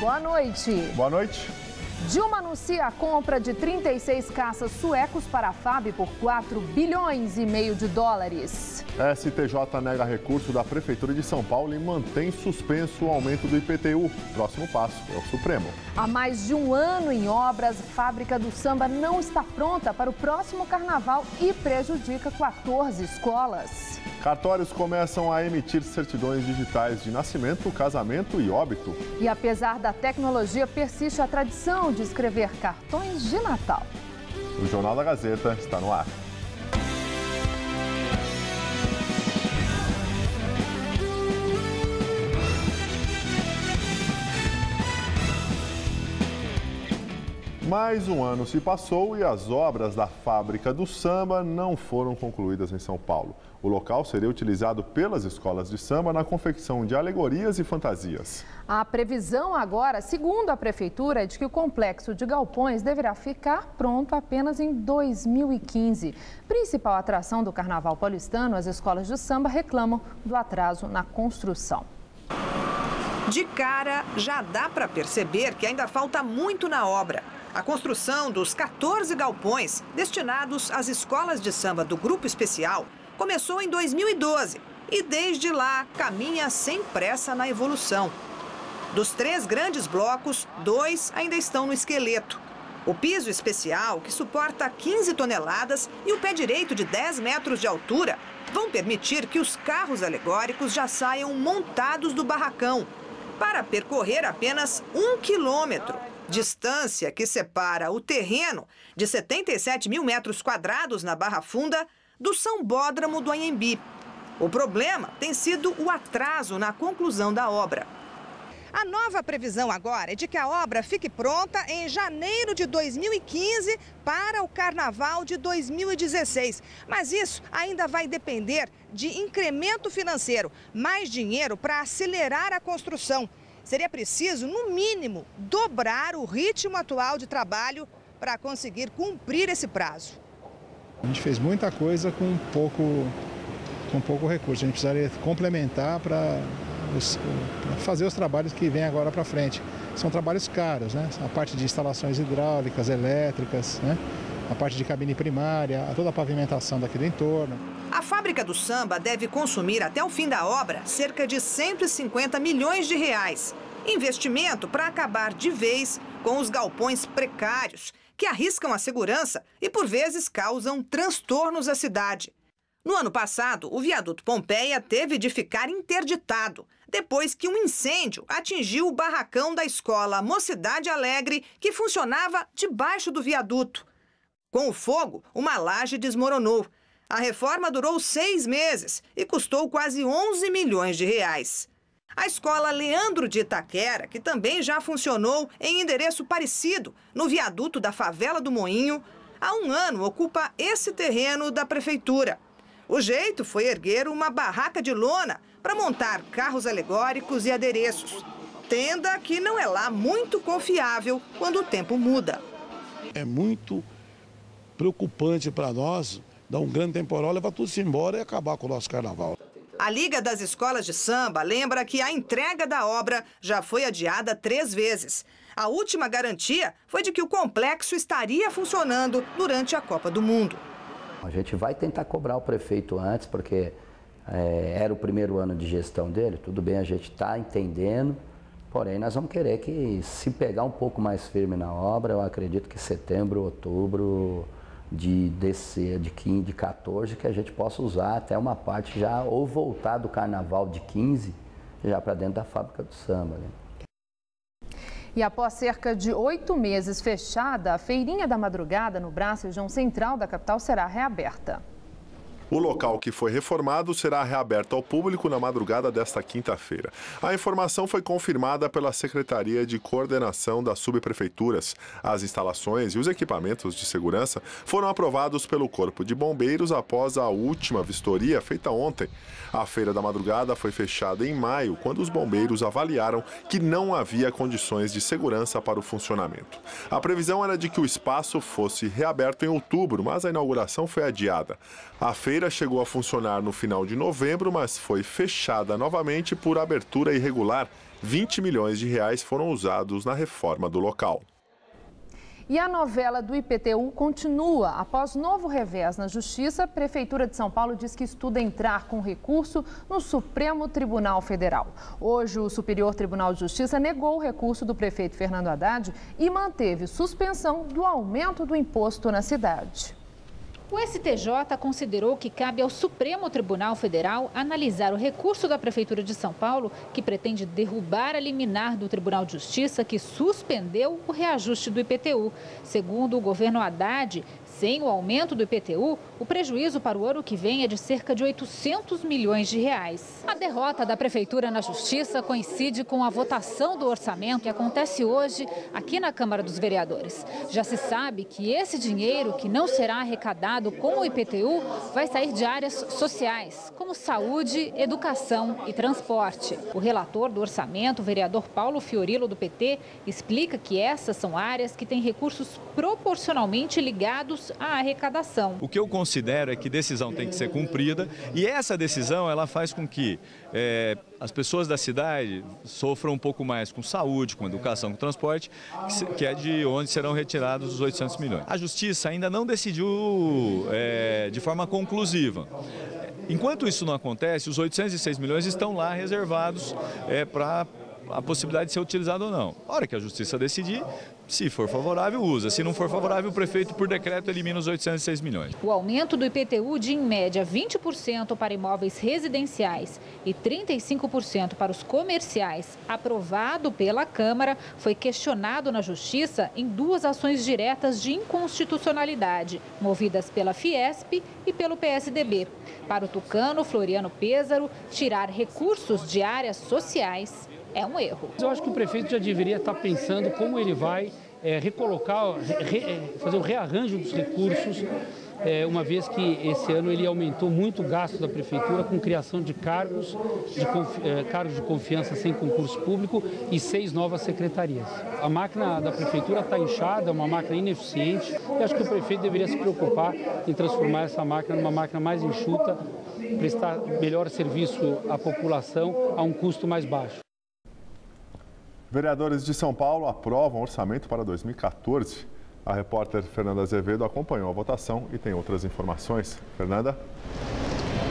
boa noite. Boa noite. Dilma anuncia a compra de 36 caças suecos para a FAB por 4 bilhões e meio de dólares. STJ nega recurso da Prefeitura de São Paulo e mantém suspenso o aumento do IPTU. Próximo passo é o Supremo. Há mais de um ano em obras, a Fábrica do Samba não está pronta para o próximo carnaval e prejudica 14 escolas. Cartórios começam a emitir certidões digitais de nascimento, casamento e óbito. E apesar da tecnologia, persiste a tradição de escrever cartões de Natal. O Jornal da Gazeta está no ar. Mais um ano se passou e as obras da Fábrica do Samba não foram concluídas em São Paulo. O local seria utilizado pelas escolas de samba na confecção de alegorias e fantasias. A previsão agora, segundo a Prefeitura, é de que o complexo de galpões deverá ficar pronto apenas em 2015. Principal atração do Carnaval paulistano, as escolas de samba reclamam do atraso na construção. De cara, já dá para perceber que ainda falta muito na obra. A construção dos 14 galpões destinados às escolas de samba do Grupo Especial começou em 2012 e desde lá caminha sem pressa na evolução. Dos 3 grandes blocos, 2 ainda estão no esqueleto. O piso especial, que suporta 15 toneladas, e o pé direito de 10 metros de altura vão permitir que os carros alegóricos já saiam montados do barracão para percorrer apenas 1 quilômetro. Distância que separa o terreno de 77 mil metros quadrados na Barra Funda do Sambódromo do Anhembi. O problema tem sido o atraso na conclusão da obra. A nova previsão agora é de que a obra fique pronta em janeiro de 2015 para o Carnaval de 2016. Mas isso ainda vai depender de incremento financeiro, mais dinheiro para acelerar a construção. Seria preciso, no mínimo, dobrar o ritmo atual de trabalho para conseguir cumprir esse prazo. A gente fez muita coisa com pouco recurso. A gente precisaria complementar para fazer os trabalhos que vêm agora para frente. São trabalhos caros, né? A parte de instalações hidráulicas, elétricas, né? A parte de cabine primária, toda a pavimentação daqui do entorno. A Fábrica do Samba deve consumir até o fim da obra cerca de 150 milhões de reais. Investimento para acabar de vez com os galpões precários, que arriscam a segurança e, por vezes, causam transtornos à cidade. No ano passado, o viaduto Pompeia teve de ficar interditado, depois que um incêndio atingiu o barracão da escola Mocidade Alegre, que funcionava debaixo do viaduto. Com o fogo, uma laje desmoronou. A reforma durou 6 meses e custou quase 11 milhões de reais. A escola Leandro de Itaquera, que também já funcionou em endereço parecido, no viaduto da Favela do Moinho, há um ano ocupa esse terreno da prefeitura. O jeito foi erguer uma barraca de lona para montar carros alegóricos e adereços. Tenda que não é lá muito confiável quando o tempo muda. É muito preocupante para nós dar um grande temporal, levar tudo isso embora e acabar com o nosso carnaval. A Liga das Escolas de Samba lembra que a entrega da obra já foi adiada 3 vezes. A última garantia foi de que o complexo estaria funcionando durante a Copa do Mundo. A gente vai tentar cobrar o prefeito antes, porque era o primeiro ano de gestão dele. Tudo bem, a gente está entendendo, porém nós vamos querer que, se pegar um pouco mais firme na obra, eu acredito que setembro, outubro de 14, que a gente possa usar até uma parte já, ou voltar do carnaval de 15, já para dentro da Fábrica do Samba, né? E após cerca de 8 meses fechada, a Feirinha da Madrugada, no Braço, região central da capital, será reaberta. O local que foi reformado será reaberto ao público na madrugada desta quinta-feira. A informação foi confirmada pela Secretaria de Coordenação das Subprefeituras. As instalações e os equipamentos de segurança foram aprovados pelo Corpo de Bombeiros após a última vistoria feita ontem. A Feira da Madrugada foi fechada em maio, quando os bombeiros avaliaram que não havia condições de segurança para o funcionamento. A previsão era de que o espaço fosse reaberto em outubro, mas a inauguração foi adiada. A feira primeira chegou a funcionar no final de novembro, mas foi fechada novamente por abertura irregular. 20 milhões de reais foram usados na reforma do local. E a novela do IPTU continua. Após novo revés na Justiça, a Prefeitura de São Paulo diz que estuda entrar com recurso no Supremo Tribunal Federal. Hoje, o Superior Tribunal de Justiça negou o recurso do prefeito Fernando Haddad e manteve suspensão do aumento do imposto na cidade. O STJ considerou que cabe ao Supremo Tribunal Federal analisar o recurso da Prefeitura de São Paulo, que pretende derrubar a liminar do Tribunal de Justiça, que suspendeu o reajuste do IPTU. Segundo o governo Haddad, sem o aumento do IPTU, o prejuízo para o ano que vem é de cerca de 800 milhões de reais. A derrota da Prefeitura na Justiça coincide com a votação do orçamento que acontece hoje aqui na Câmara dos Vereadores. Já se sabe que esse dinheiro, que não será arrecadado com o IPTU, vai sair de áreas sociais, como saúde, educação e transporte. O relator do orçamento, o vereador Paulo Fiorilo, do PT, explica que essas são áreas que têm recursos proporcionalmente ligados à arrecadação. O que eu considero é que decisão tem que ser cumprida e essa decisão ela faz com que as pessoas da cidade sofram um pouco mais com saúde, com educação, com transporte, que é de onde serão retirados os 800 milhões. A Justiça ainda não decidiu de forma conclusiva. Enquanto isso não acontece, os 806 milhões estão lá reservados para a possibilidade de ser utilizado ou não. A hora que a Justiça decidir, se for favorável, usa. Se não for favorável, o prefeito, por decreto, elimina os 806 milhões. O aumento do IPTU de, em média, 20% para imóveis residenciais e 35% para os comerciais, aprovado pela Câmara, foi questionado na Justiça em duas ações diretas de inconstitucionalidade, movidas pela Fiesp e pelo PSDB. Para o tucano Floriano Pêsaro, tirar recursos de áreas sociais é um erro. Eu acho que o prefeito já deveria estar pensando como ele vai recolocar, fazer um rearranjo dos recursos, uma vez que esse ano ele aumentou muito o gasto da prefeitura com criação de cargos de confiança sem concurso público e 6 novas secretarias. A máquina da prefeitura está inchada, é uma máquina ineficiente e acho que o prefeito deveria se preocupar em transformar essa máquina numa máquina mais enxuta, prestar melhor serviço à população a um custo mais baixo. Vereadores de São Paulo aprovam orçamento para 2014. A repórter Fernanda Azevedo acompanhou a votação e tem outras informações. Fernanda?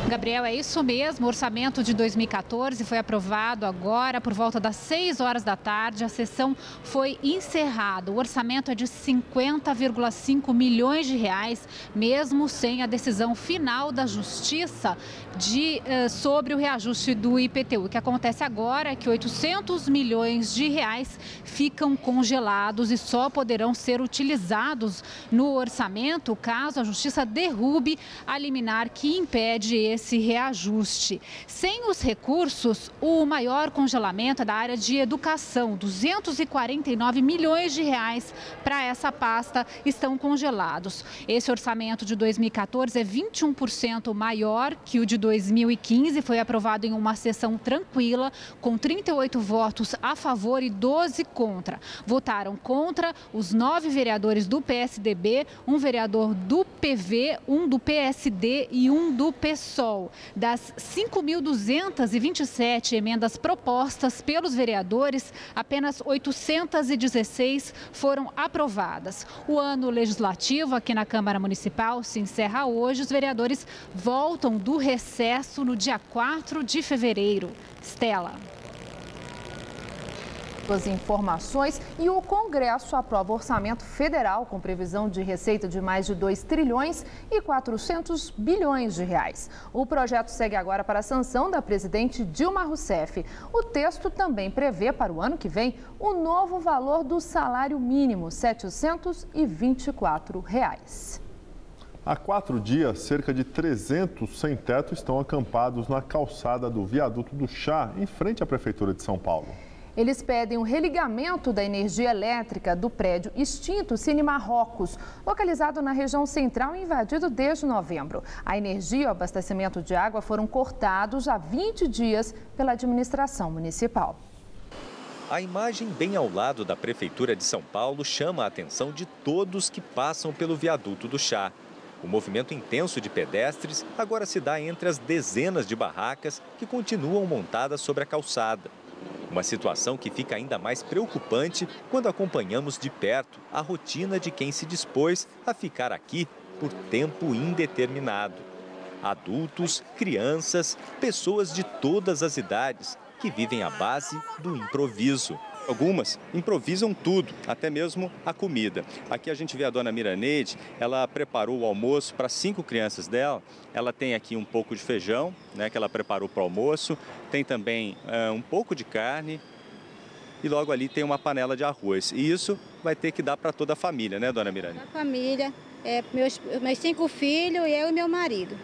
Gabriel, é isso mesmo. O orçamento de 2014 foi aprovado agora por volta das 6 horas da tarde. A sessão foi encerrada. O orçamento é de 50,5 milhões de reais, mesmo sem a decisão final da Justiça sobre o reajuste do IPTU. O que acontece agora é que 800 milhões de reais ficam congelados e só poderão ser utilizados no orçamento caso a Justiça derrube a liminar que impede esse reajuste. Sem os recursos, o maior congelamento é da área de educação. 249 milhões de reais para essa pasta estão congelados. Esse orçamento de 2014 é 21% maior que o de 2015. Foi aprovado em uma sessão tranquila, com 38 votos a favor e 12 contra. Votaram contra os 9 vereadores do PSDB, um vereador do PV, um do PSD e um do PSOL. Das 5.227 emendas propostas pelos vereadores, apenas 816 foram aprovadas. O ano legislativo aqui na Câmara Municipal se encerra hoje. Os vereadores voltam do recesso no dia 4 de fevereiro. Estela. As informações e o Congresso aprova o orçamento federal com previsão de receita de mais de 2 trilhões e 400 bilhões de reais. O projeto segue agora para a sanção da presidente Dilma Rousseff. O texto também prevê para o ano que vem o novo valor do salário mínimo, R$ 724. Há 4 dias, cerca de 300 sem-teto estão acampados na calçada do Viaduto do Chá, em frente à Prefeitura de São Paulo. Eles pedem o religamento da energia elétrica do prédio extinto Cine Marrocos, localizado na região central e invadido desde novembro. A energia e o abastecimento de água foram cortados há 20 dias pela administração municipal. A imagem bem ao lado da Prefeitura de São Paulo chama a atenção de todos que passam pelo Viaduto do Chá. O movimento intenso de pedestres agora se dá entre as dezenas de barracas que continuam montadas sobre a calçada. Uma situação que fica ainda mais preocupante quando acompanhamos de perto a rotina de quem se dispôs a ficar aqui por tempo indeterminado. Adultos, crianças, pessoas de todas as idades que vivem à base do improviso. Algumas improvisam tudo, até mesmo a comida. Aqui a gente vê a dona Miraneide, ela preparou o almoço para 5 crianças dela. Ela tem aqui um pouco de feijão, né, que ela preparou para o almoço. Tem também um pouco de carne e logo ali tem uma panela de arroz. E isso vai ter que dar para toda a família, né, dona Miraneide? A família, meus 5 filhos, eu e meu marido.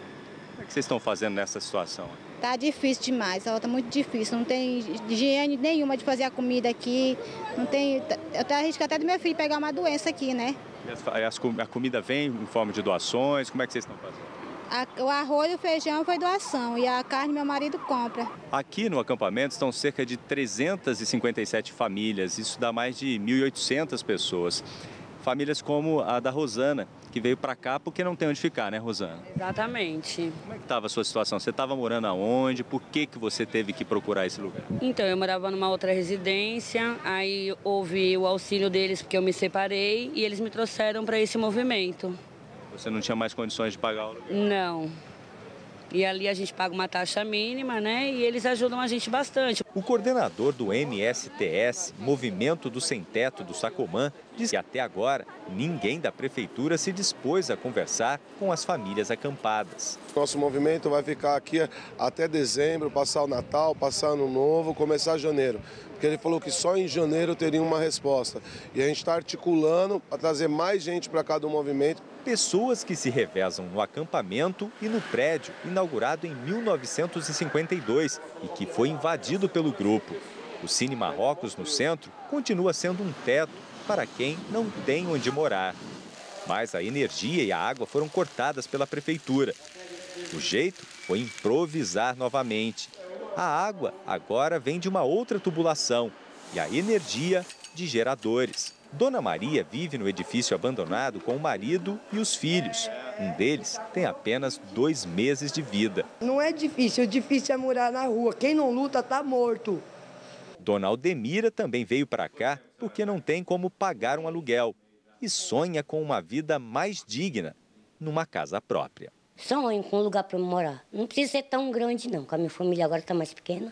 O que vocês estão fazendo nessa situação? Tá difícil demais, tá muito difícil, não tem higiene nenhuma de fazer a comida aqui, não tem, eu até arrisco até do meu filho pegar uma doença aqui, né? A comida vem em forma de doações, como é que vocês estão fazendo? O arroz e o feijão foi doação e a carne meu marido compra. Aqui no acampamento estão cerca de 357 famílias, isso dá mais de 1.800 pessoas. Famílias como a da Rosana, que veio para cá porque não tem onde ficar, né, Rosana? Exatamente. Como é que estava a sua situação? Você estava morando aonde? Por que você teve que procurar esse lugar? Então, eu morava numa outra residência, aí houve o auxílio deles porque eu me separei e eles me trouxeram para esse movimento. Você não tinha mais condições de pagar o aluguel? Não. E ali a gente paga uma taxa mínima, né? E eles ajudam a gente bastante. O coordenador do MSTS, Movimento do Sem Teto do Sacomã, diz que até agora ninguém da prefeitura se dispôs a conversar com as famílias acampadas. Nosso movimento vai ficar aqui até dezembro, passar o Natal, passar Ano Novo, começar janeiro. Porque ele falou que só em janeiro teria uma resposta. E a gente está articulando para trazer mais gente para cá do movimento. Pessoas que se revezam no acampamento e no prédio, inaugurado em 1952 e que foi invadido pelo grupo. O Cine Marrocos, no centro, continua sendo um teto para quem não tem onde morar. Mas a energia e a água foram cortadas pela prefeitura. O jeito foi improvisar novamente. A água agora vem de uma outra tubulação e a energia de geradores. Dona Maria vive no edifício abandonado com o marido e os filhos. Um deles tem apenas 2 meses de vida. Não é difícil, o difícil é morar na rua. Quem não luta está morto. Dona Aldemira também veio para cá porque não tem como pagar um aluguel e sonha com uma vida mais digna numa casa própria. Sonho com um lugar para morar. Não precisa ser tão grande não, porque a minha família agora está mais pequena.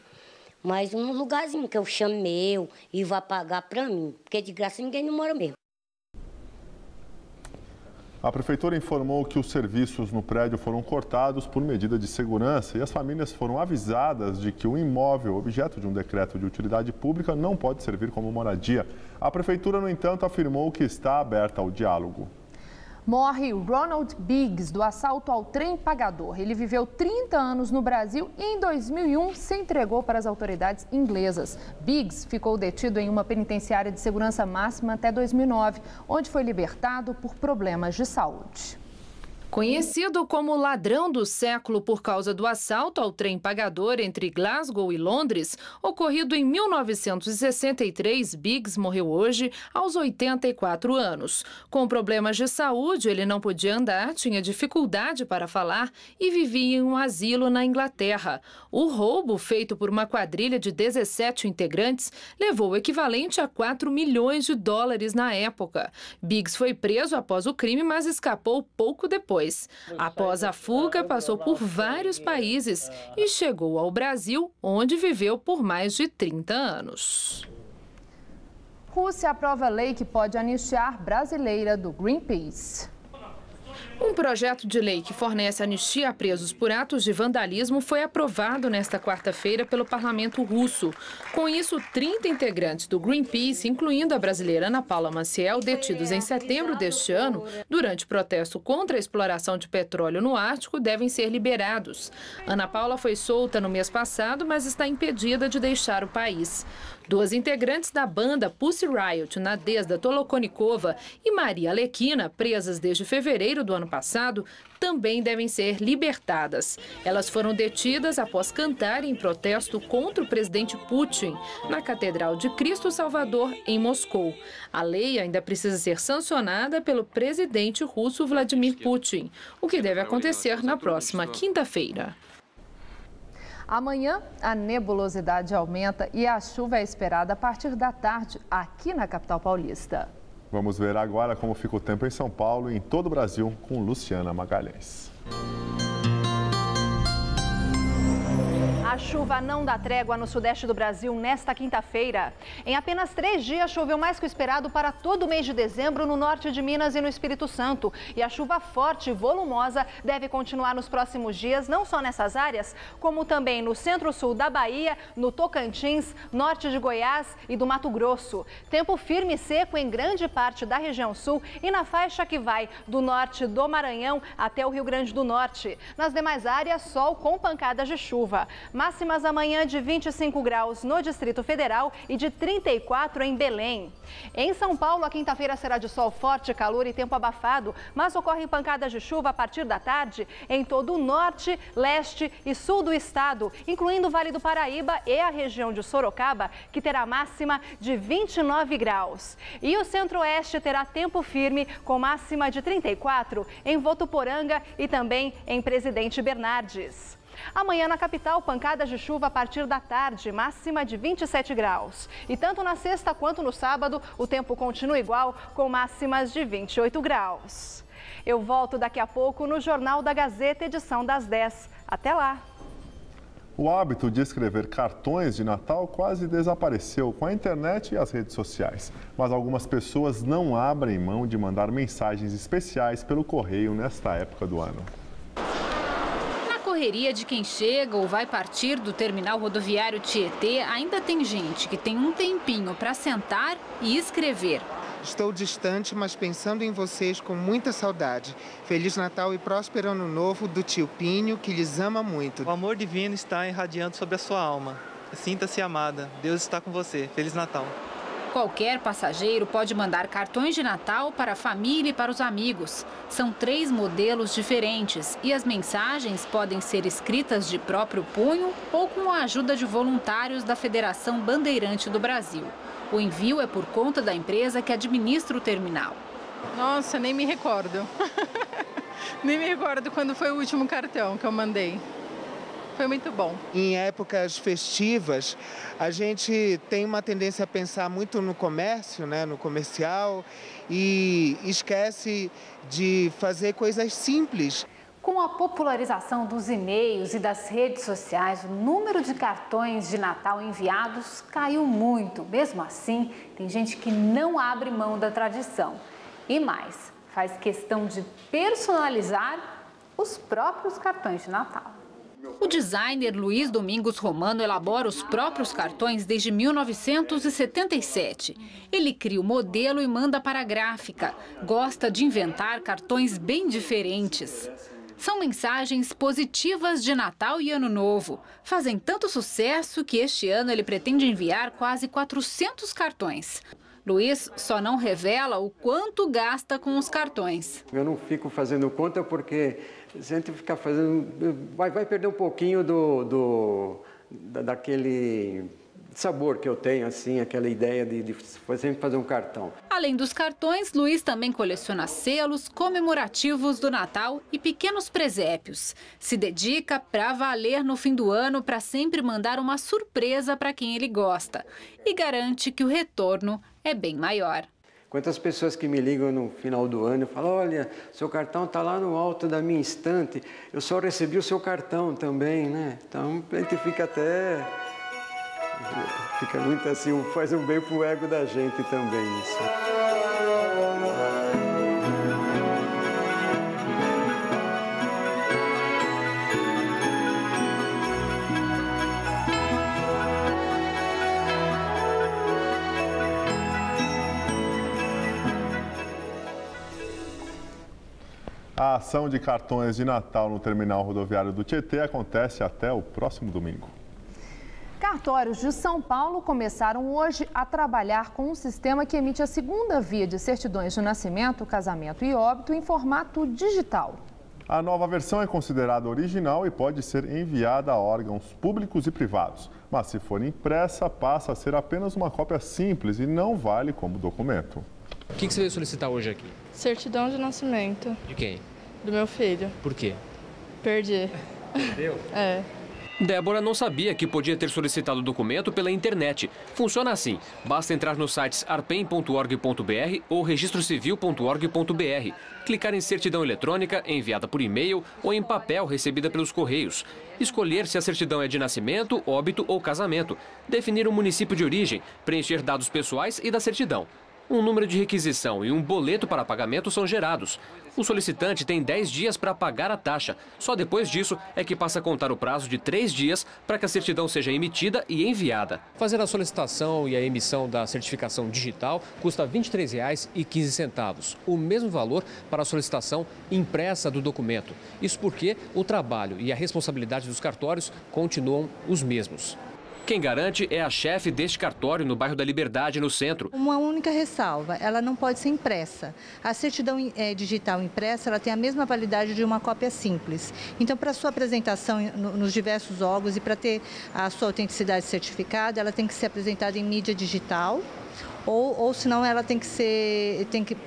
Mas um lugarzinho que eu chame meu e vá pagar para mim, porque de graça ninguém não mora mesmo. A prefeitura informou que os serviços no prédio foram cortados por medida de segurança e as famílias foram avisadas de que o imóvel, objeto de um decreto de utilidade pública, não pode servir como moradia. A prefeitura, no entanto, afirmou que está aberta ao diálogo. Morre Ronald Biggs, do assalto ao trem pagador. Ele viveu 30 anos no Brasil e em 2001 se entregou para as autoridades inglesas. Biggs ficou detido em uma penitenciária de segurança máxima até 2009, onde foi libertado por problemas de saúde. Conhecido como ladrão do século por causa do assalto ao trem pagador entre Glasgow e Londres, ocorrido em 1963, Biggs morreu hoje aos 84 anos. Com problemas de saúde, ele não podia andar, tinha dificuldade para falar e vivia em um asilo na Inglaterra. O roubo, feito por uma quadrilha de 17 integrantes, levou o equivalente a 4 milhões de dólares na época. Biggs foi preso após o crime, mas escapou pouco depois. Após a fuga, passou por vários países e chegou ao Brasil, onde viveu por mais de 30 anos. Rússia aprova lei que pode anistiar brasileira do Greenpeace. Um projeto de lei que fornece anistia a presos por atos de vandalismo foi aprovado nesta quarta-feira pelo parlamento russo. Com isso, 30 integrantes do Greenpeace, incluindo a brasileira Ana Paula Maciel, detidos em setembro deste ano, durante protesto contra a exploração de petróleo no Ártico, devem ser liberados. Ana Paula foi solta no mês passado, mas está impedida de deixar o país. 2 integrantes da banda Pussy Riot, Nadezhda Tolokonikova e Maria Alekhina, presas desde fevereiro do ano ano passado também devem ser libertadas. Elas foram detidas após cantarem em protesto contra o presidente Putin na Catedral de Cristo Salvador, em Moscou. A lei ainda precisa ser sancionada pelo presidente russo Vladimir Putin, o que deve acontecer na próxima quinta-feira. Amanhã, a nebulosidade aumenta e a chuva é esperada a partir da tarde aqui na capital paulista. Vamos ver agora como fica o tempo em São Paulo e em todo o Brasil com Luciana Magalhães. A chuva não dá trégua no sudeste do Brasil nesta quinta-feira. Em apenas 3 dias, choveu mais que o esperado para todo o mês de dezembro no norte de Minas e no Espírito Santo. E a chuva forte e volumosa deve continuar nos próximos dias, não só nessas áreas, como também no centro-sul da Bahia, no Tocantins, norte de Goiás e do Mato Grosso. Tempo firme e seco em grande parte da região sul e na faixa que vai do norte do Maranhão até o Rio Grande do Norte. Nas demais áreas, sol com pancadas de chuva. Máximas amanhã de 25 graus no Distrito Federal e de 34 em Belém. Em São Paulo, a quinta-feira será de sol forte, calor e tempo abafado, mas ocorrem pancadas de chuva a partir da tarde em todo o norte, leste e sul do estado, incluindo o Vale do Paraíba e a região de Sorocaba, que terá máxima de 29 graus. E o centro-oeste terá tempo firme com máxima de 34 em Votuporanga e também em Presidente Bernardes. Amanhã na capital, pancadas de chuva a partir da tarde, máxima de 27 graus. E tanto na sexta quanto no sábado, o tempo continua igual, com máximas de 28 graus. Eu volto daqui a pouco no Jornal da Gazeta, edição das 10. Até lá! O hábito de escrever cartões de Natal quase desapareceu com a internet e as redes sociais. Mas algumas pessoas não abrem mão de mandar mensagens especiais pelo correio nesta época do ano. Correria de quem chega ou vai partir do terminal rodoviário Tietê, ainda tem gente que tem um tempinho para sentar e escrever. Estou distante, mas pensando em vocês com muita saudade. Feliz Natal e próspero Ano Novo do tio Pinho, que lhes ama muito. O amor divino está irradiando sobre a sua alma. Sinta-se amada. Deus está com você. Feliz Natal. Qualquer passageiro pode mandar cartões de Natal para a família e para os amigos. São 3 modelos diferentes e as mensagens podem ser escritas de próprio punho ou com a ajuda de voluntários da Federação Bandeirante do Brasil. O envio é por conta da empresa que administra o terminal. Nossa, nem me recordo. Nem me recordo quando foi o último cartão que eu mandei. Foi muito bom. Em épocas festivas, a gente tem uma tendência a pensar muito no comércio, né, no comercial, e esquece de fazer coisas simples. Com a popularização dos e-mails e das redes sociais, o número de cartões de Natal enviados caiu muito. Mesmo assim, tem gente que não abre mão da tradição. E mais, faz questão de personalizar os próprios cartões de Natal. O designer Luiz Domingos Romano elabora os próprios cartões desde 1977. Ele cria o modelo e manda para a gráfica. Gosta de inventar cartões bem diferentes. São mensagens positivas de Natal e Ano Novo. Fazem tanto sucesso que este ano ele pretende enviar quase 400 cartões. Luiz só não revela o quanto gasta com os cartões. Eu não fico fazendo conta porque se a gente ficar fazendo, vai perder um pouquinho daquele sabor que eu tenho, assim, aquela ideia de sempre fazer um cartão. Além dos cartões, Luiz também coleciona selos comemorativos do Natal e pequenos presépios. Se dedica para valer no fim do ano para sempre mandar uma surpresa para quem ele gosta. E garante que o retorno é bem maior. Quantas pessoas que me ligam no final do ano e falam, olha, seu cartão está lá no alto da minha estante, eu só recebi o seu cartão também, né? Então a gente fica muito assim, faz um bem pro ego da gente também isso. A ação de cartões de Natal no terminal rodoviário do Tietê acontece até o próximo domingo. Cartórios de São Paulo começaram hoje a trabalhar com um sistema que emite a segunda via de certidões de nascimento, casamento e óbito em formato digital. A nova versão é considerada original e pode ser enviada a órgãos públicos e privados. Mas se for impressa, passa a ser apenas uma cópia simples e não vale como documento. O que você veio solicitar hoje aqui? Certidão de nascimento. De quem? Do meu filho. Por quê? Perdi. Perdeu? É. Débora não sabia que podia ter solicitado o documento pela internet. Funciona assim, basta entrar nos sites arpem.org.br ou registrocivil.org.br, clicar em certidão eletrônica enviada por e-mail ou em papel recebida pelos correios, escolher se a certidão é de nascimento, óbito ou casamento, definir o município de origem, preencher dados pessoais e da certidão. Um número de requisição e um boleto para pagamento são gerados. O solicitante tem 10 dias para pagar a taxa. Só depois disso é que passa a contar o prazo de 3 dias para que a certidão seja emitida e enviada. Fazer a solicitação e a emissão da certificação digital custa R$ 23,15. O mesmo valor para a solicitação impressa do documento. Isso porque o trabalho e a responsabilidade dos cartórios continuam os mesmos. Quem garante é a chefe deste cartório no bairro da Liberdade, no centro. Uma única ressalva, ela não pode ser impressa. A certidão digital impressa, ela tem a mesma validade de uma cópia simples. Então, para sua apresentação nos diversos órgãos e para ter a sua autenticidade certificada, ela tem que ser apresentada em mídia digital. Ou senão ela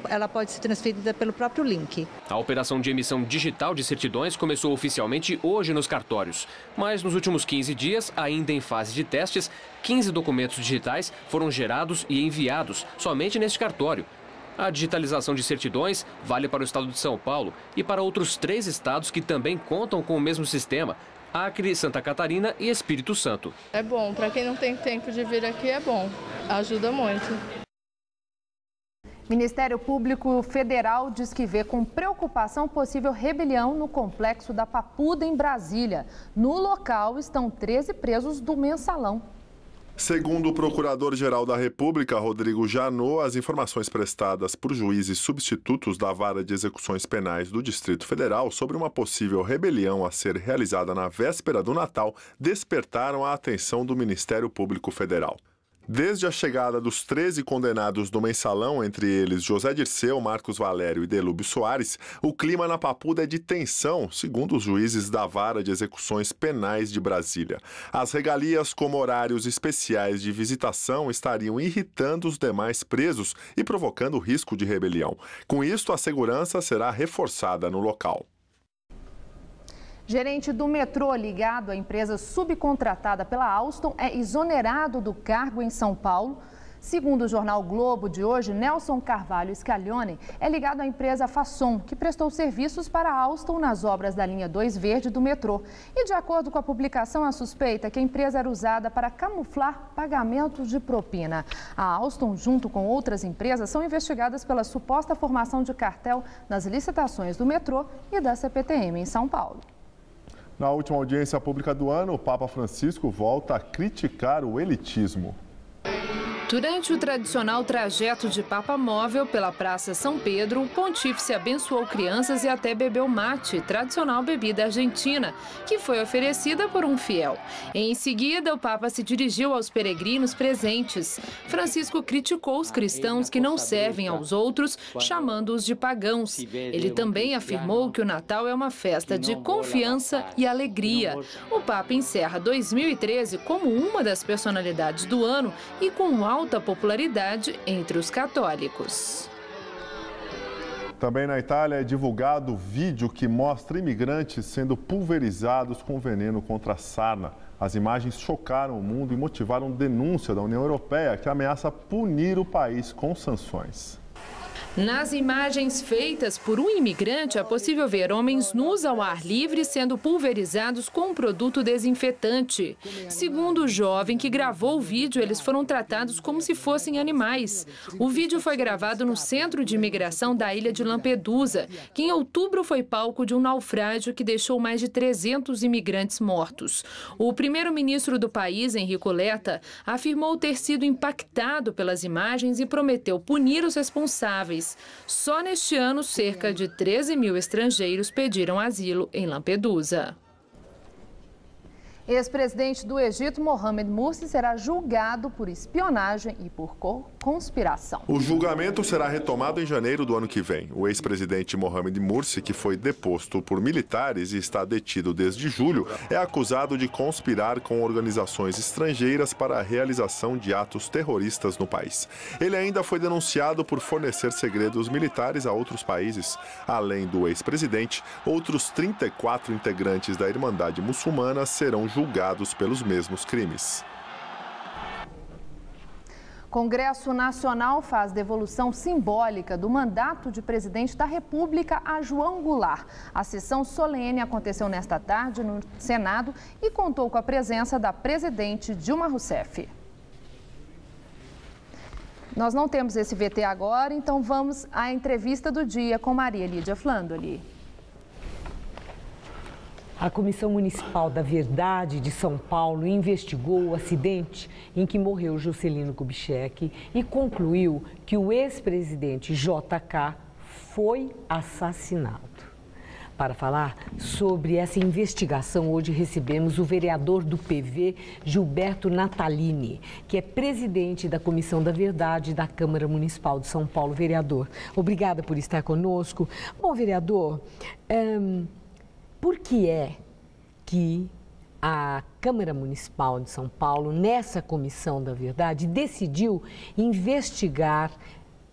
ela pode ser transferida pelo próprio link. A operação de emissão digital de certidões começou oficialmente hoje nos cartórios. Mas nos últimos 15 dias, ainda em fase de testes, 15 documentos digitais foram gerados e enviados somente neste cartório. A digitalização de certidões vale para o estado de São Paulo e para outros 3 estados que também contam com o mesmo sistema: Acre, Santa Catarina e Espírito Santo. É bom, para quem não tem tempo de vir aqui é bom, ajuda muito. Ministério Público Federal diz que vê com preocupação possível rebelião no complexo da Papuda, em Brasília. No local estão 13 presos do Mensalão. Segundo o Procurador-Geral da República, Rodrigo Janot, as informações prestadas por juízes substitutos da Vara de Execuções Penais do Distrito Federal sobre uma possível rebelião a ser realizada na véspera do Natal despertaram a atenção do Ministério Público Federal. Desde a chegada dos 13 condenados do Mensalão, entre eles José Dirceu, Marcos Valério e Delúbio Soares, o clima na Papuda é de tensão, segundo os juízes da Vara de Execuções Penais de Brasília. As regalias, como horários especiais de visitação, estariam irritando os demais presos e provocando risco de rebelião. Com isto, a segurança será reforçada no local. Gerente do metrô ligado à empresa subcontratada pela Alstom é exonerado do cargo em São Paulo. Segundo o jornal Globo de hoje, Nelson Carvalho Scaglione é ligado à empresa Fasson, que prestou serviços para a Alstom nas obras da linha 2 Verde do metrô. E de acordo com a publicação, a suspeita é que a empresa era usada para camuflar pagamentos de propina. A Alstom, junto com outras empresas, são investigadas pela suposta formação de cartel nas licitações do metrô e da CPTM em São Paulo. Na última audiência pública do ano, o Papa Francisco volta a criticar o elitismo. Durante o tradicional trajeto de Papa Móvel pela Praça São Pedro, o pontífice abençoou crianças e até bebeu mate, tradicional bebida argentina, que foi oferecida por um fiel. Em seguida, o Papa se dirigiu aos peregrinos presentes. Francisco criticou os cristãos que não servem aos outros, chamando-os de pagãos. Ele também afirmou que o Natal é uma festa de confiança e alegria. O Papa encerra 2013 como uma das personalidades do ano e com alta popularidade entre os católicos. Também na Itália é divulgado vídeo que mostra imigrantes sendo pulverizados com veneno contra a sarna. As imagens chocaram o mundo e motivaram denúncia da União Europeia, que ameaça punir o país com sanções. Nas imagens feitas por um imigrante, é possível ver homens nus ao ar livre sendo pulverizados com um produto desinfetante. Segundo o jovem que gravou o vídeo, eles foram tratados como se fossem animais. O vídeo foi gravado no centro de imigração da ilha de Lampedusa, que em outubro foi palco de um naufrágio que deixou mais de 300 imigrantes mortos. O primeiro-ministro do país, Enrico Letta, afirmou ter sido impactado pelas imagens e prometeu punir os responsáveis. Só neste ano, cerca de 13 mil estrangeiros pediram asilo em Lampedusa. Ex-presidente do Egito, Mohamed Morsi, será julgado por espionagem e por conspiração. O julgamento será retomado em janeiro do ano que vem. O ex-presidente Mohamed Morsi, que foi deposto por militares e está detido desde julho, é acusado de conspirar com organizações estrangeiras para a realização de atos terroristas no país. Ele ainda foi denunciado por fornecer segredos militares a outros países. Além do ex-presidente, outros 34 integrantes da Irmandade Muçulmana serão julgados pelos mesmos crimes. Congresso Nacional faz devolução simbólica do mandato de presidente da República a João Goulart. A sessão solene aconteceu nesta tarde no Senado e contou com a presença da presidente Dilma Rousseff. Nós não temos esse VT agora, então vamos à entrevista do dia com Maria Lídia Flandoli. A Comissão Municipal da Verdade de São Paulo investigou o acidente em que morreu Juscelino Kubitschek e concluiu que o ex-presidente JK foi assassinado. Para falar sobre essa investigação, hoje recebemos o vereador do PV, Gilberto Natalini, que é presidente da Comissão da Verdade da Câmara Municipal de São Paulo. Vereador, obrigada por estar conosco. Bom, vereador, por que é que a Câmara Municipal de São Paulo, nessa Comissão da Verdade, decidiu investigar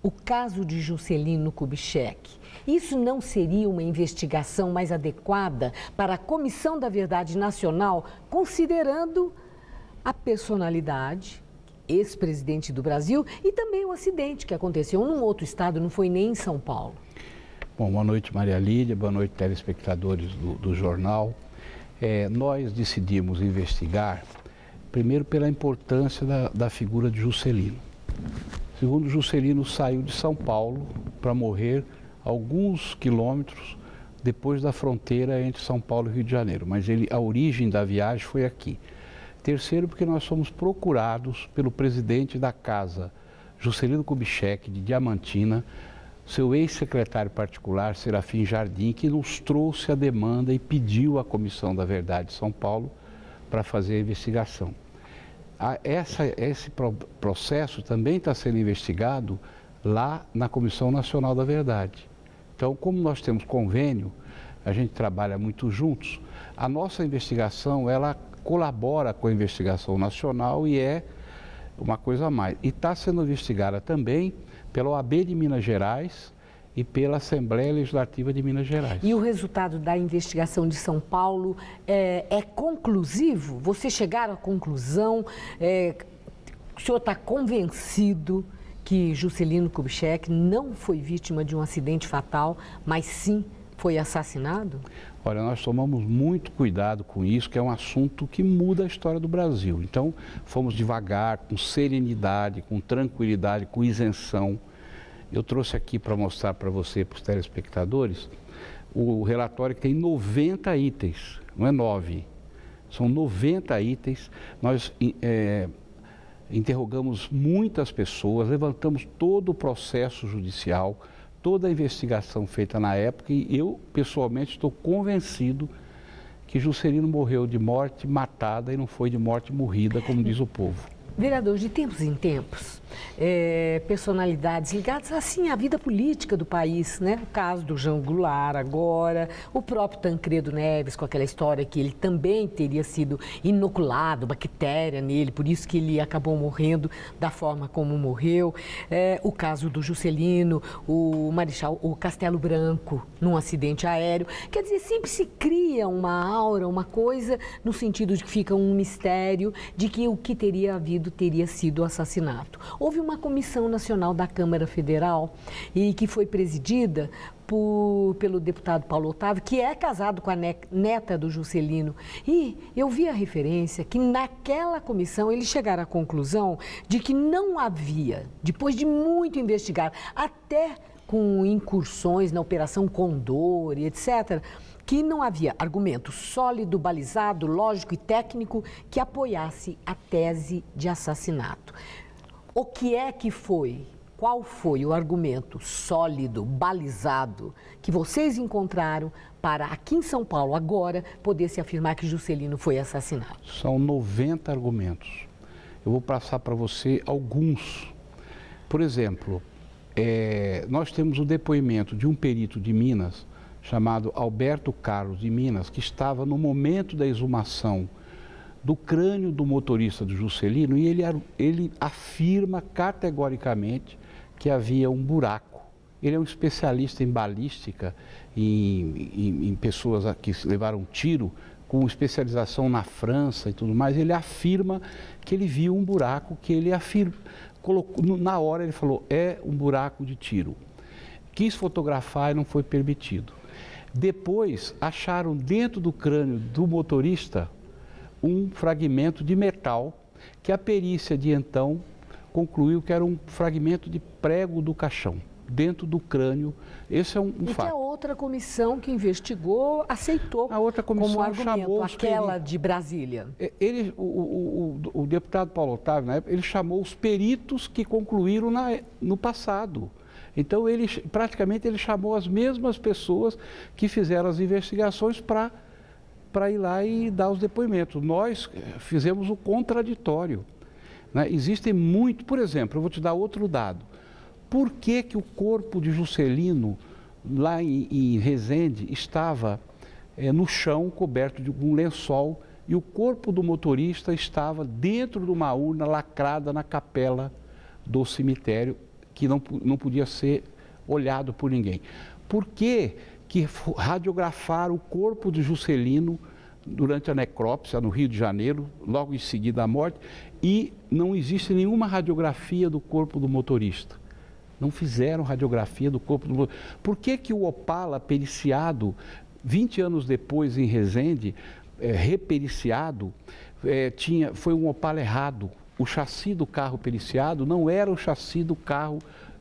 o caso de Juscelino Kubitschek? Isso não seria uma investigação mais adequada para a Comissão da Verdade Nacional, considerando a personalidade, ex-presidente do Brasil, e também o acidente que aconteceu num outro estado, não foi nem em São Paulo? Bom, boa noite, Maria Lídia, boa noite, telespectadores do jornal. Nós decidimos investigar, primeiro, pela importância da figura de Juscelino. Segundo, Juscelino saiu de São Paulo para morrer alguns quilômetros depois da fronteira entre São Paulo e Rio de Janeiro, mas a origem da viagem foi aqui. Terceiro, porque nós fomos procurados pelo presidente da casa, Juscelino Kubitschek, de Diamantina, seu ex-secretário particular, Serafim Jardim, que nos trouxe a demanda e pediu à Comissão da Verdade de São Paulo para fazer a investigação. Esse processo também está sendo investigado lá na Comissão Nacional da Verdade. Então, como nós temos convênio, a gente trabalha muito juntos, a nossa investigação, ela colabora com a investigação nacional e é uma coisa a mais. E está sendo investigada também pela OAB de Minas Gerais e pela Assembleia Legislativa de Minas Gerais. E o resultado da investigação de São Paulo é conclusivo? Você chegaram à conclusão? O senhor está convencido que Juscelino Kubitschek não foi vítima de um acidente fatal, mas sim foi assassinado? Olha, nós tomamos muito cuidado com isso, que é um assunto que muda a história do Brasil. Então, fomos devagar, com serenidade, com tranquilidade, com isenção. Eu trouxe aqui para mostrar para você, para os telespectadores, o relatório que tem 90 itens, não é 9, são 90 itens. Nós interrogamos muitas pessoas, levantamos todo o processo judicial, toda a investigação feita na época, e eu, pessoalmente, estou convencido que Juscelino morreu de morte matada e não foi de morte morrida, como diz o povo. Vereador, de tempos em tempos, personalidades ligadas assim à vida política do país, né? O caso do João Goulart agora, o próprio Tancredo Neves com aquela história que ele também teria sido inoculado, bactéria nele, por isso que ele acabou morrendo da forma como morreu. O caso do Juscelino, o Castelo Branco, num acidente aéreo. Quer dizer, sempre se cria uma aura, uma coisa, no sentido de que fica um mistério de que o que teria havido teria sido assassinato. Houve uma comissão nacional da Câmara Federal e que foi presidida pelo deputado Paulo Otávio, que é casado com a neta do Juscelino. E eu vi a referência que naquela comissão eles chegaram à conclusão de que não havia, depois de muito investigar, até com incursões na Operação Condor e etc., que não havia argumento sólido, balizado, lógico e técnico que apoiasse a tese de assassinato. O que é que foi qual foi o argumento sólido, balizado, que vocês encontraram para, aqui em São Paulo, agora, poder se afirmar que Juscelino foi assassinado? São 90 argumentos. Eu vou passar para você alguns. Por exemplo, nós temos o depoimento de um perito de Minas, chamado Alberto Carlos de Minas, que estava no momento da exumação do crânio do motorista do Juscelino, e ele afirma categoricamente que havia um buraco. Ele é um especialista em balística, em pessoas que levaram tiro, com especialização na França e tudo mais. Ele afirma que ele viu um buraco, que ele colocou, na hora ele falou, é um buraco de tiro. Quis fotografar e não foi permitido. Depois, acharam dentro do crânio do motorista um fragmento de metal, que a perícia de então concluiu que era um fragmento de prego do caixão, dentro do crânio. Esse é um fato. E que a outra comissão que investigou aceitou a outra comissão como argumento, chamou aquela de Brasília. O deputado Paulo Otávio, na época, ele chamou os peritos que concluíram no passado. Então, praticamente ele chamou as mesmas pessoas que fizeram as investigações para ir lá e dar os depoimentos. Nós fizemos o contraditório. Né? Existem muito, por exemplo, eu vou te dar outro dado. Por que que o corpo de Juscelino, lá em Resende, estava no chão, coberto de um lençol, e o corpo do motorista estava dentro de uma urna lacrada na capela do cemitério, que não podia ser olhado por ninguém? Por que que radiografaram o corpo de Juscelino durante a necrópsia no Rio de Janeiro, logo em seguida à morte, e não existe nenhuma radiografia do corpo do motorista? Não fizeram radiografia do corpo do motorista. Por que que o Opala periciado, 20 anos depois em Resende, repericiado, foi um Opala errado? O chassi do carro periciado não era o chassi do carro,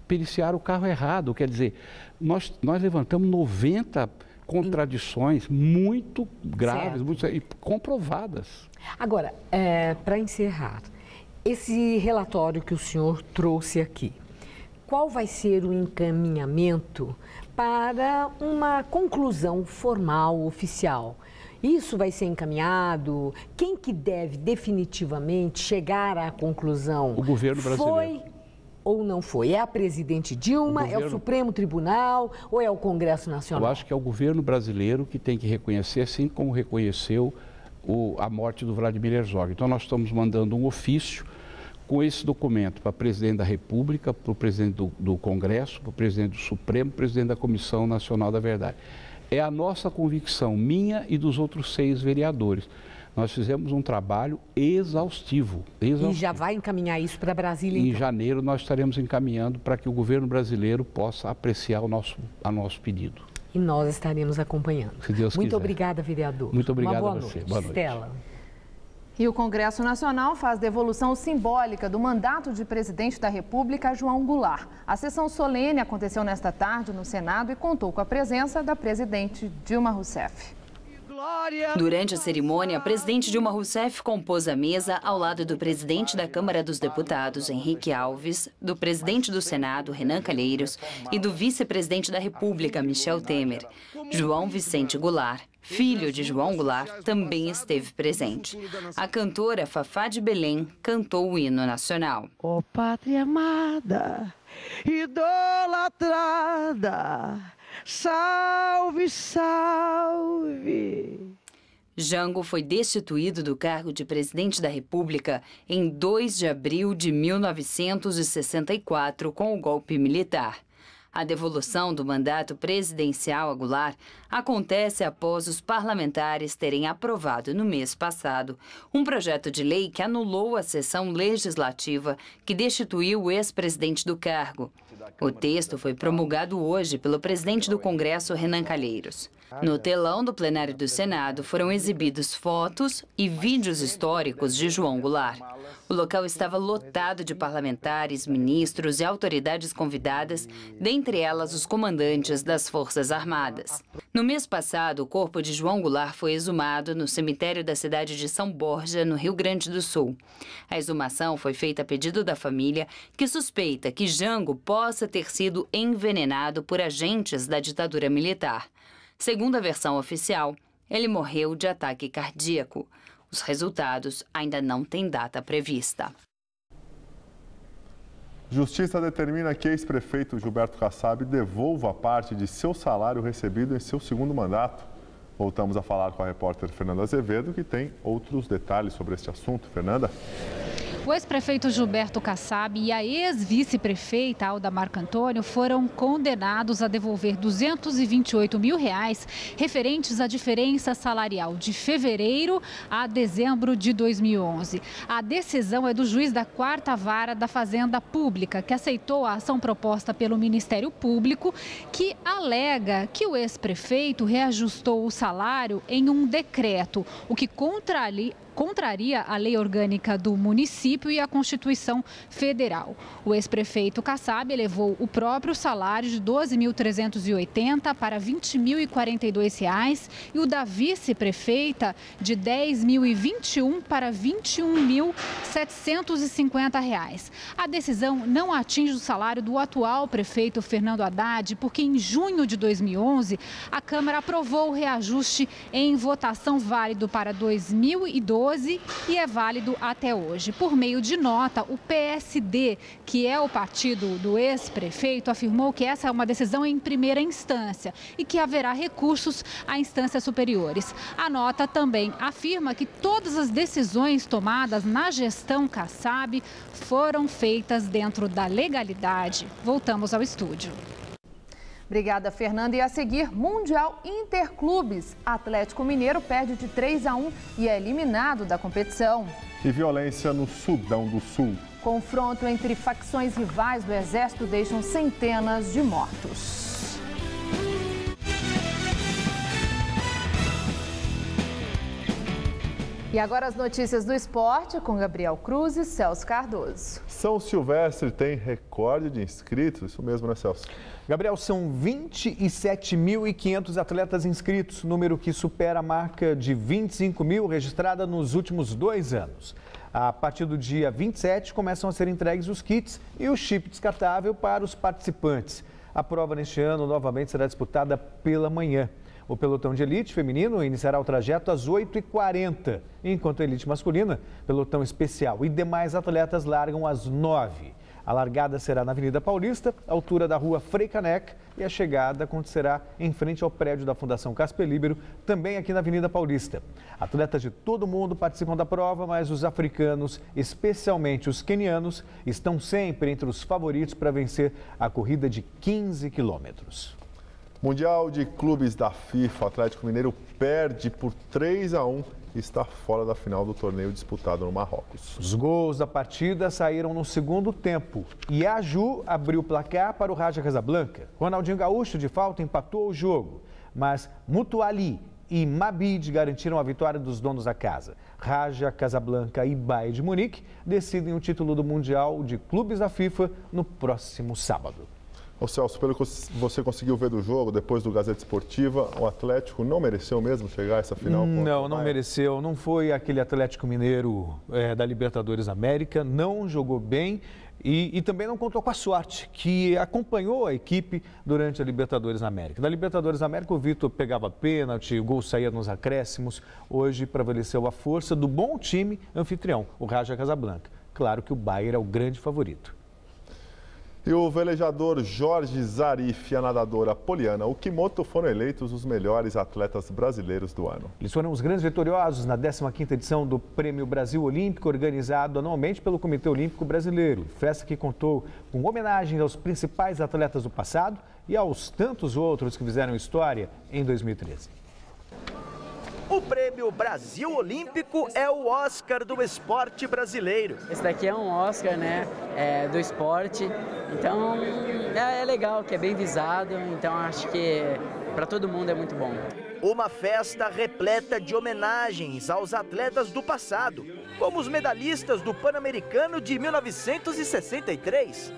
periciaram o carro errado. Quer dizer, nós levantamos 90 contradições muito graves, e comprovadas. Agora, para encerrar, esse relatório que o senhor trouxe aqui, qual vai ser o encaminhamento para uma conclusão formal, oficial? Isso vai ser encaminhado? Quem que deve definitivamente chegar à conclusão? O governo brasileiro. Foi ou não foi? É a presidente Dilma, é o Supremo Tribunal ou é o Congresso Nacional? Eu acho que é o governo brasileiro que tem que reconhecer, assim como reconheceu a morte do Vladimir Herzog. Então nós estamos mandando um ofício com esse documento para o presidente da República, para o presidente do Congresso, para o presidente do Supremo, para o presidente da Comissão Nacional da Verdade. É a nossa convicção, minha e dos outros 6 vereadores. Nós fizemos um trabalho exaustivo. E já vai encaminhar isso para Brasília, então? Em janeiro nós estaremos encaminhando para que o governo brasileiro possa apreciar o nosso pedido. E nós estaremos acompanhando. Se Deus quiser. Muito obrigada, vereador. Muito obrigado Uma boa a você. Noite. Boa noite. Estela. E o Congresso Nacional faz devolução simbólica do mandato de presidente da República a João Goulart. A sessão solene aconteceu nesta tarde no Senado e contou com a presença da presidente Dilma Rousseff. Durante a cerimônia, a presidente Dilma Rousseff compôs a mesa ao lado do presidente da Câmara dos Deputados, Henrique Alves, do presidente do Senado, Renan Calheiros, e do vice-presidente da República, Michel Temer. João Vicente Goulart, filho de João Goulart, também esteve presente. A cantora Fafá de Belém cantou o hino nacional. Ó pátria amada, idolatrada, salve, salve. Jango foi destituído do cargo de presidente da República em 2 de abril de 1964, com o golpe militar. A devolução do mandato presidencial a Goulart acontece após os parlamentares terem aprovado no mês passado um projeto de lei que anulou a sessão legislativa que destituiu o ex-presidente do cargo. O texto foi promulgado hoje pelo presidente do Congresso, Renan Calheiros. No telão do plenário do Senado foram exibidos fotos e vídeos históricos de João Goulart. O local estava lotado de parlamentares, ministros e autoridades convidadas, dentre elas os comandantes das Forças Armadas. No mês passado, o corpo de João Goulart foi exumado no cemitério da cidade de São Borja, no Rio Grande do Sul. A exumação foi feita a pedido da família, que suspeita que Jango possa ter sido envenenado por agentes da ditadura militar. Segundo a versão oficial, ele morreu de ataque cardíaco. Os resultados ainda não têm data prevista. Justiça determina que ex-prefeito Gilberto Kassab devolva parte de seu salário recebido em seu segundo mandato. Voltamos a falar com a repórter Fernanda Azevedo, que tem outros detalhes sobre este assunto. Fernanda? O ex-prefeito Gilberto Kassab e a ex-vice-prefeita Alda Marcantônio foram condenados a devolver R$ 228 mil referentes à diferença salarial de fevereiro a dezembro de 2011. A decisão é do juiz da 4ª Vara da Fazenda Pública, que aceitou a ação proposta pelo Ministério Público, que alega que o ex-prefeito reajustou o salário em um decreto, o que contraria a lei orgânica do município e a Constituição Federal. O ex-prefeito Kassab elevou o próprio salário de R$ 12.380 para R$ 20.042 e o da vice-prefeita de R$ 10.021 para R$ 21.750. A decisão não atinge o salário do atual prefeito Fernando Haddad, porque em junho de 2011 a Câmara aprovou o reajuste em votação válido para 2012 e é válido até hoje. Por meio de nota, o PSD, que é o partido do ex-prefeito, afirmou que essa é uma decisão em primeira instância e que haverá recursos a instâncias superiores. A nota também afirma que todas as decisões tomadas na gestão Kassab foram feitas dentro da legalidade. Voltamos ao estúdio. Obrigada, Fernanda. E a seguir, Mundial Interclubes. Atlético Mineiro perde de 3-1 e é eliminado da competição. E violência no Sudão do Sul. Confronto entre facções rivais do Exército deixam centenas de mortos. E agora as notícias do esporte com Gabriel Cruz e Celso Cardoso. São Silvestre tem recorde de inscritos, isso mesmo, né, Celso? Gabriel, são 27.500 atletas inscritos, número que supera a marca de 25 mil registrada nos últimos 2 anos. A partir do dia 27, começam a ser entregues os kits e o chip descartável para os participantes. A prova neste ano novamente será disputada pela manhã. O pelotão de elite feminino iniciará o trajeto às 8h40, enquanto a elite masculina, pelotão especial e demais atletas largam às 9h. A largada será na Avenida Paulista, altura da rua Frei Caneca, e a chegada acontecerá em frente ao prédio da Fundação Casper Líbero, também aqui na Avenida Paulista. Atletas de todo o mundo participam da prova, mas os africanos, especialmente os quenianos, estão sempre entre os favoritos para vencer a corrida de 15 quilômetros. Mundial de Clubes da FIFA, o Atlético Mineiro perde por 3-1 e está fora da final do torneio disputado no Marrocos. Os gols da partida saíram no segundo tempo. Yaju abriu o placar para o Raja Casablanca. Ronaldinho Gaúcho, de falta, empatou o jogo. Mas Mutuali e Mabid garantiram a vitória dos donos da casa. Raja Casablanca e Bayern de Munique decidem o título do Mundial de Clubes da FIFA no próximo sábado. Ô Celso, pelo que você conseguiu ver do jogo, depois do Gazeta Esportiva, o Atlético não mereceu mesmo chegar a essa final? Não mereceu. Não foi aquele Atlético Mineiro da Libertadores América, não jogou bem e também não contou com a sorte que acompanhou a equipe durante a Libertadores América. Na Libertadores América, o Vitor pegava pênalti, o gol saía nos acréscimos. Hoje prevaleceu a força do bom time anfitrião, o Raja Casablanca. Claro que o Bayern é o grande favorito. E o velejador Jorge Zarif e a nadadora Poliana Okimoto foram eleitos os melhores atletas brasileiros do ano. Eles foram os grandes vitoriosos na 15ª edição do Prêmio Brasil Olímpico, organizado anualmente pelo Comitê Olímpico Brasileiro. Festa que contou com homenagens aos principais atletas do passado e aos tantos outros que fizeram história em 2013. O Prêmio Brasil Olímpico é o Oscar do esporte brasileiro. Esse daqui é um Oscar, né, do esporte, então é legal, que é bem visado, então acho que para todo mundo é muito bom. Uma festa repleta de homenagens aos atletas do passado, como os medalhistas do Pan-Americano de 1963.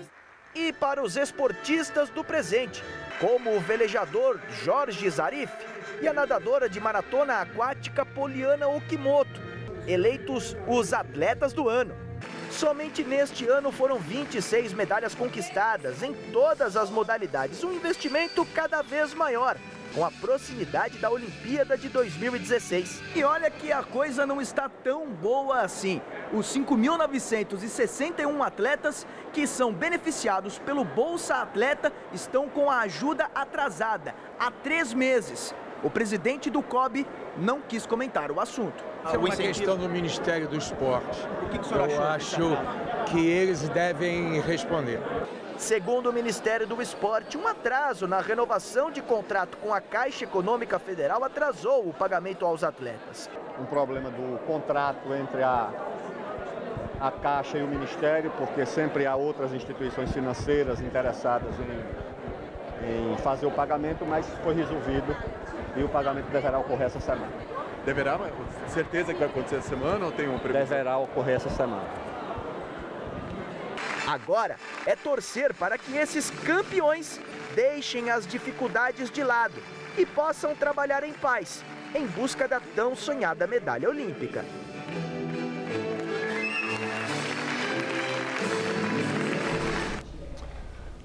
E para os esportistas do presente, como o velejador Jorge Zarif e a nadadora de maratona aquática Poliana Okimoto, eleitos os atletas do ano. Somente neste ano foram 26 medalhas conquistadas em todas as modalidades, um investimento cada vez maior, com a proximidade da Olimpíada de 2016. E olha que a coisa não está tão boa assim. Os 5.961 atletas que são beneficiados pelo Bolsa Atleta estão com a ajuda atrasada há 3 meses. O presidente do COB não quis comentar o assunto. É uma questão do Ministério do Esporte. O que o senhor achou? Eu acho que eles devem responder. Segundo o Ministério do Esporte, um atraso na renovação de contrato com a Caixa Econômica Federal atrasou o pagamento aos atletas. Um problema do contrato entre a Caixa e o Ministério, porque sempre há outras instituições financeiras interessadas em fazer o pagamento, mas foi resolvido e o pagamento deverá ocorrer essa semana. Deverá? Mas certeza que vai acontecer essa semana ou tem um previsto? Deverá ocorrer essa semana. Agora é torcer para que esses campeões deixem as dificuldades de lado e possam trabalhar em paz, em busca da tão sonhada medalha olímpica.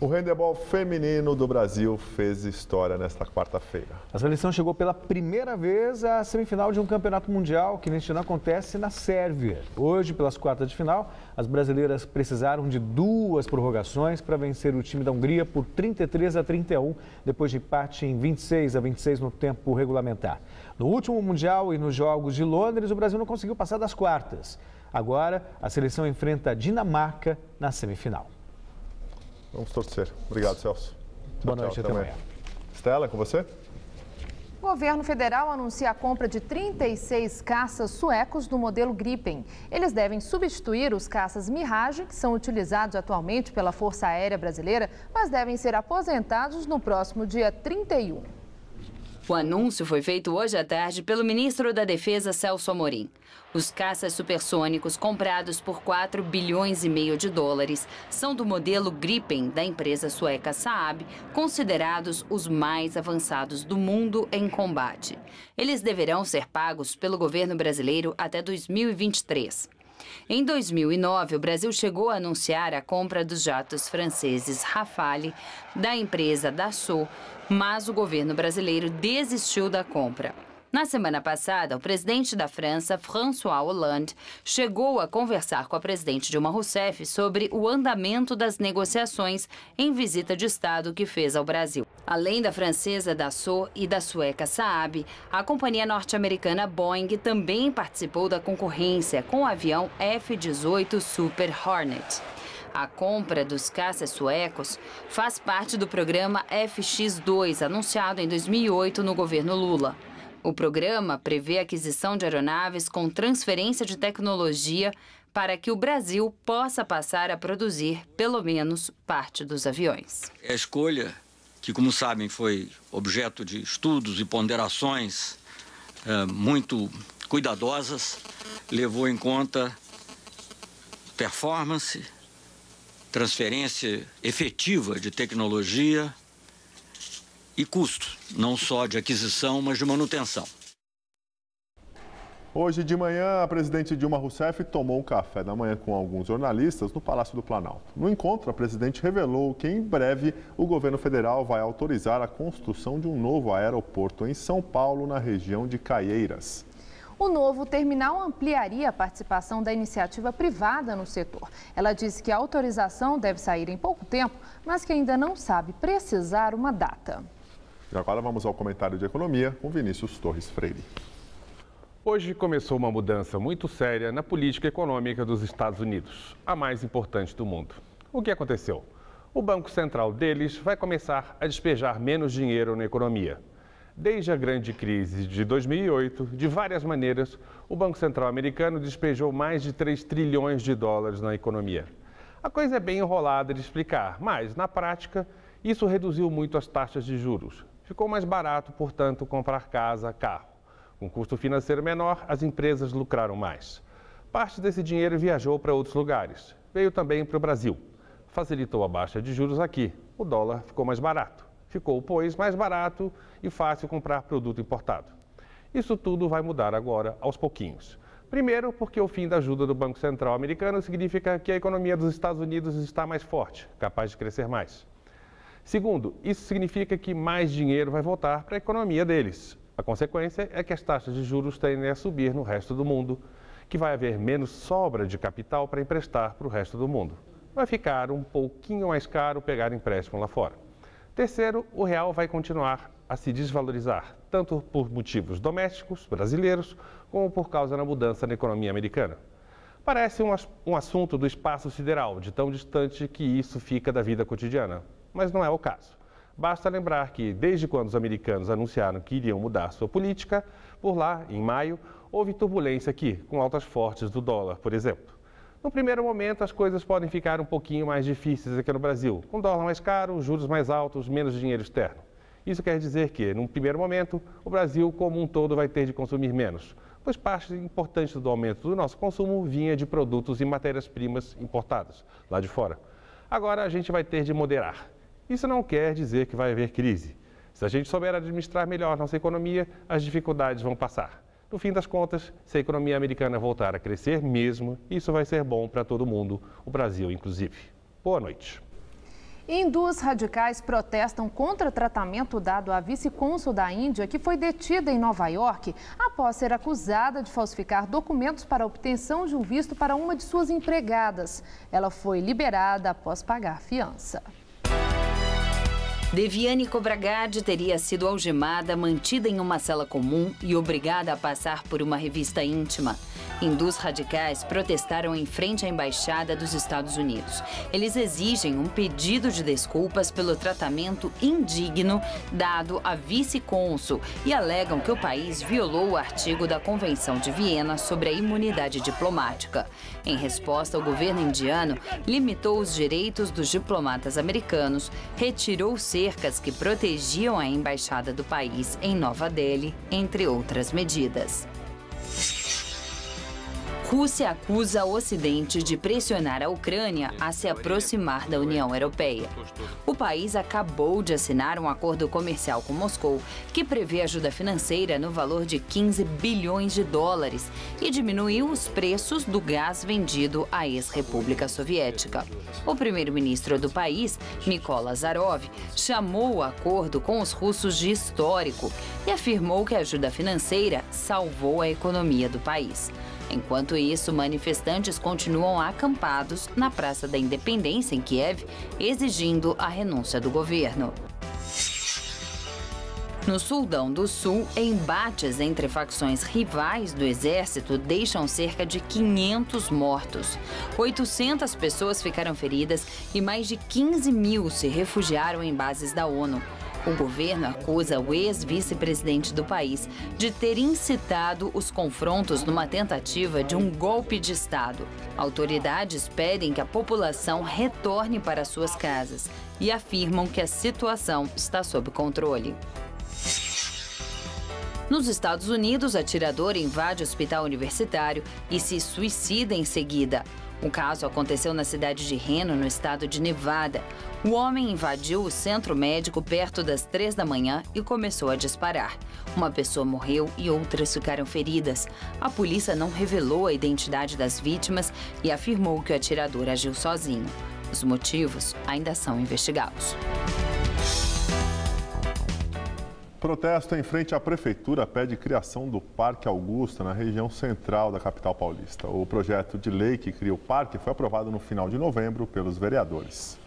O handebol feminino do Brasil fez história nesta quarta-feira. A seleção chegou pela primeira vez à semifinal de um campeonato mundial que neste ano acontece na Sérvia. Hoje, pelas quartas de final, as brasileiras precisaram de 2 prorrogações para vencer o time da Hungria por 33-31, depois de empate em 26-26 no tempo regulamentar. No último mundial e nos Jogos de Londres, o Brasil não conseguiu passar das quartas. Agora, a seleção enfrenta a Dinamarca na semifinal. Vamos torcer. Obrigado, Celso. Boa noite, até amanhã. Stella, com você? O governo federal anuncia a compra de 36 caças suecos do modelo Gripen. Eles devem substituir os caças Mirage, que são utilizados atualmente pela Força Aérea Brasileira, mas devem ser aposentados no próximo dia 31. O anúncio foi feito hoje à tarde pelo ministro da Defesa, Celso Amorim. Os caças supersônicos comprados por 4,5 bilhões de dólares são do modelo Gripen da empresa sueca Saab, considerados os mais avançados do mundo em combate. Eles deverão ser pagos pelo governo brasileiro até 2023. Em 2009, o Brasil chegou a anunciar a compra dos jatos franceses Rafale da empresa Dassault, mas o governo brasileiro desistiu da compra. Na semana passada, o presidente da França, François Hollande, chegou a conversar com a presidente Dilma Rousseff sobre o andamento das negociações em visita de Estado que fez ao Brasil. Além da francesa Dassault e da sueca Saab, a companhia norte-americana Boeing também participou da concorrência com o avião F-18 Super Hornet. A compra dos caças suecos faz parte do programa FX2, anunciado em 2008 no governo Lula. O programa prevê a aquisição de aeronaves com transferência de tecnologia para que o Brasil possa passar a produzir, pelo menos, parte dos aviões. A escolha, que, como sabem, foi objeto de estudos e ponderações muito cuidadosas, levou em conta performance, transferência efetiva de tecnologia e custo, não só de aquisição, mas de manutenção. Hoje de manhã, a presidente Dilma Rousseff tomou um café da manhã com alguns jornalistas no Palácio do Planalto. No encontro, a presidente revelou que em breve o governo federal vai autorizar a construção de um novo aeroporto em São Paulo, na região de Caieiras. O novo terminal ampliaria a participação da iniciativa privada no setor. Ela disse que a autorização deve sair em pouco tempo, mas que ainda não sabe precisar uma data. E agora vamos ao comentário de economia com Vinícius Torres Freire. Hoje começou uma mudança muito séria na política econômica dos Estados Unidos, a mais importante do mundo. O que aconteceu? O Banco Central deles vai começar a despejar menos dinheiro na economia. Desde a grande crise de 2008, de várias maneiras, o Banco Central americano despejou mais de 3 trilhões de dólares na economia. A coisa é bem enrolada de explicar, mas, na prática, isso reduziu muito as taxas de juros. Ficou mais barato, portanto, comprar casa, carro. Com custo financeiro menor, as empresas lucraram mais. Parte desse dinheiro viajou para outros lugares. Veio também para o Brasil. Facilitou a baixa de juros aqui. O dólar ficou mais barato. Ficou, pois, mais barato e fácil comprar produto importado. Isso tudo vai mudar agora, aos pouquinhos. Primeiro, porque o fim da ajuda do Banco Central americano significa que a economia dos Estados Unidos está mais forte, capaz de crescer mais. Segundo, isso significa que mais dinheiro vai voltar para a economia deles. A consequência é que as taxas de juros tendem a subir no resto do mundo, que vai haver menos sobra de capital para emprestar para o resto do mundo. Vai ficar um pouquinho mais caro pegar empréstimo lá fora. Terceiro, o real vai continuar a se desvalorizar, tanto por motivos domésticos, brasileiros, como por causa da mudança na economia americana. Parece um assunto do espaço sideral, de tão distante que isso fica da vida cotidiana, mas não é o caso. Basta lembrar que, desde quando os americanos anunciaram que iriam mudar sua política, por lá, em maio, houve turbulência aqui, com altas fortes do dólar, por exemplo. No primeiro momento, as coisas podem ficar um pouquinho mais difíceis aqui no Brasil, com dólar mais caro, juros mais altos, menos dinheiro externo. Isso quer dizer que, num primeiro momento, o Brasil como um todo vai ter de consumir menos, pois parte importante do aumento do nosso consumo vinha de produtos e matérias-primas importadas, lá de fora. Agora a gente vai ter de moderar. Isso não quer dizer que vai haver crise. Se a gente souber administrar melhor nossa economia, as dificuldades vão passar. No fim das contas, se a economia americana voltar a crescer mesmo, isso vai ser bom para todo mundo, o Brasil inclusive. Boa noite. Hindus radicais protestam contra o tratamento dado à vice-cônsul da Índia, que foi detida em Nova York após ser acusada de falsificar documentos para a obtenção de um visto para uma de suas empregadas. Ela foi liberada após pagar fiança. Deviane Khobragade teria sido algemada, mantida em uma cela comum e obrigada a passar por uma revista íntima. Hindus radicais protestaram em frente à Embaixada dos Estados Unidos. Eles exigem um pedido de desculpas pelo tratamento indigno dado à vice-cônsul e alegam que o país violou o artigo da Convenção de Viena sobre a imunidade diplomática. Em resposta, o governo indiano limitou os direitos dos diplomatas americanos, retirou cercas que protegiam a embaixada do país em Nova Delhi, entre outras medidas. Rússia acusa o Ocidente de pressionar a Ucrânia a se aproximar da União Europeia. O país acabou de assinar um acordo comercial com Moscou que prevê ajuda financeira no valor de 15 bilhões de dólares e diminuiu os preços do gás vendido à ex-República Soviética. O primeiro-ministro do país, Mykola Azarov, chamou o acordo com os russos de histórico e afirmou que a ajuda financeira salvou a economia do país. Enquanto isso, manifestantes continuam acampados na Praça da Independência, em Kiev, exigindo a renúncia do governo. No Sudão do Sul, embates entre facções rivais do exército deixam cerca de 500 mortos. 800 pessoas ficaram feridas e mais de 15 mil se refugiaram em bases da ONU. O governo acusa o ex-vice-presidente do país de ter incitado os confrontos numa tentativa de um golpe de Estado. Autoridades pedem que a população retorne para suas casas e afirmam que a situação está sob controle. Nos Estados Unidos, atirador invade o hospital universitário e se suicida em seguida. O caso aconteceu na cidade de Reno, no estado de Nevada. O homem invadiu o centro médico perto das 3 da manhã e começou a disparar. Uma pessoa morreu e outras ficaram feridas. A polícia não revelou a identidade das vítimas e afirmou que o atirador agiu sozinho. Os motivos ainda são investigados. Protesto em frente à prefeitura pede criação do Parque Augusta na região central da capital paulista. O projeto de lei que cria o parque foi aprovado no final de novembro pelos vereadores.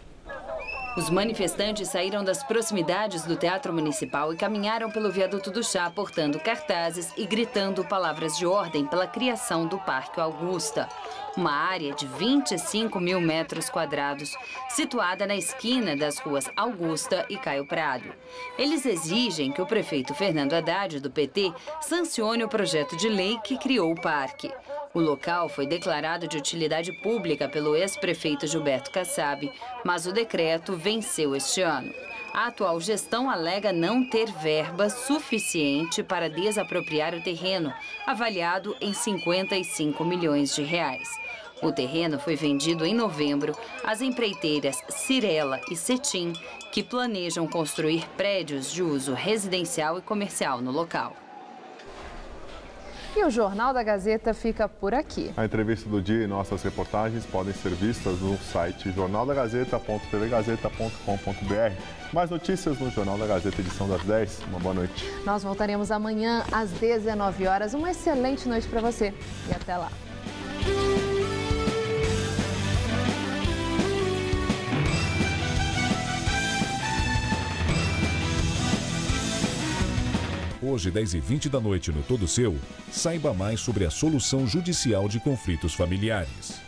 Os manifestantes saíram das proximidades do Teatro Municipal e caminharam pelo Viaduto do Chá, portando cartazes e gritando palavras de ordem pela criação do Parque Augusta. Uma área de 25 mil metros quadrados, situada na esquina das ruas Augusta e Caio Prado. Eles exigem que o prefeito Fernando Haddad, do PT, sancione o projeto de lei que criou o parque. O local foi declarado de utilidade pública pelo ex-prefeito Gilberto Kassab, mas o decreto venceu este ano. A atual gestão alega não ter verba suficiente para desapropriar o terreno, avaliado em 55 milhões de reais. O terreno foi vendido em novembro às empreiteiras Cirela e Cetim, que planejam construir prédios de uso residencial e comercial no local. E o Jornal da Gazeta fica por aqui. A entrevista do dia e nossas reportagens podem ser vistas no site jornaldagazeta.tvgazeta.com.br. Mais notícias no Jornal da Gazeta, edição das 10. Uma boa noite. Nós voltaremos amanhã às 19 horas. Uma excelente noite para você e até lá. Hoje, 10h20 da noite no Todo Seu, saiba mais sobre a solução judicial de conflitos familiares.